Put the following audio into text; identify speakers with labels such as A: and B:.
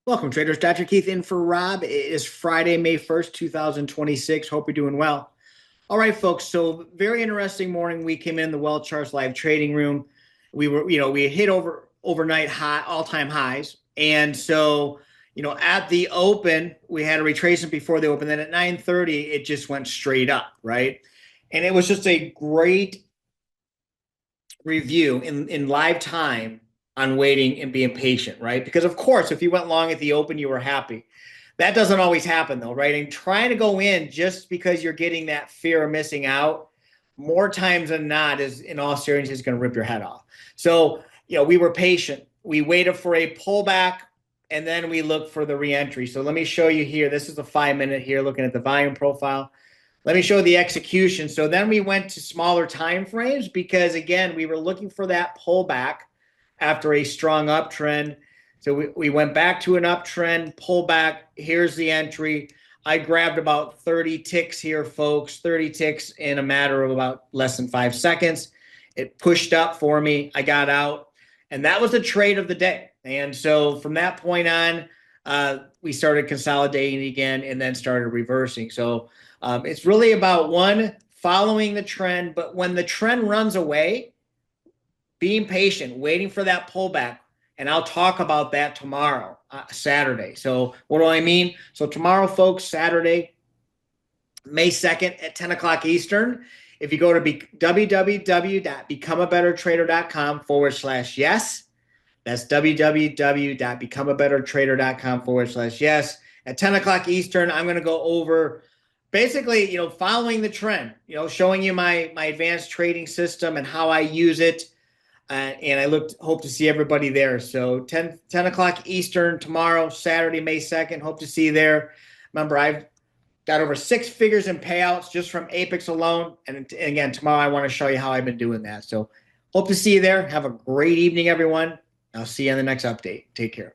A: Welcome, traders. Dr. Keith in for Rob. It is Friday, May 1st, 2026. Hope you're doing well. All right, folks. So, very interesting morning. We came in the WealthCharts live trading room. We hit overnight high, all-time highs. And so, at the open, we had a retracement before the open. Then at 9:30, it just went straight up, right? And it was just a great review in live time on waiting and being patient, right? Because of course, if you went long at the open, you were happy. That doesn't always happen though, right? And trying to go in just because you're getting that fear of missing out, more times than not, is in all seriousness going to rip your head off. So, we were patient. We waited for a pullback and then we looked for the reentry. So let me show you here. This is a 5-minute here looking at the volume profile. Let me show the execution. So then we went to smaller time frames because, again, we were looking for that pullback after a strong uptrend. So we went back to an uptrend, pullback. Here's the entry. I grabbed about 30 ticks here, folks, 30 ticks in a matter of about less than 5 seconds. It pushed up for me. I got out, and that was the trade of the day. And so from that point on, we started consolidating again and then started reversing. So it's really about, one, following the trend, but when the trend runs away, being patient, waiting for that pullback. And I'll talk about that tomorrow, Saturday. So what do I mean? So tomorrow, folks, Saturday, May 2nd at 10 o'clock Eastern, if you go to www.becomeabettertrader.com/yes, that's www.becomeabettertrader.com/yes. At 10 o'clock Eastern, I'm going to go over basically, following the trend, showing you my advanced trading system and how I use it. And I hope to see everybody there. So 10 o'clock Eastern tomorrow, Saturday, May 2nd. Hope to see you there. Remember, I've got over 6 figures in payouts just from Apex alone. And again, tomorrow I want to show you how I've been doing that. So hope to see you there. Have a great evening, everyone. I'll see you on the next update. Take care.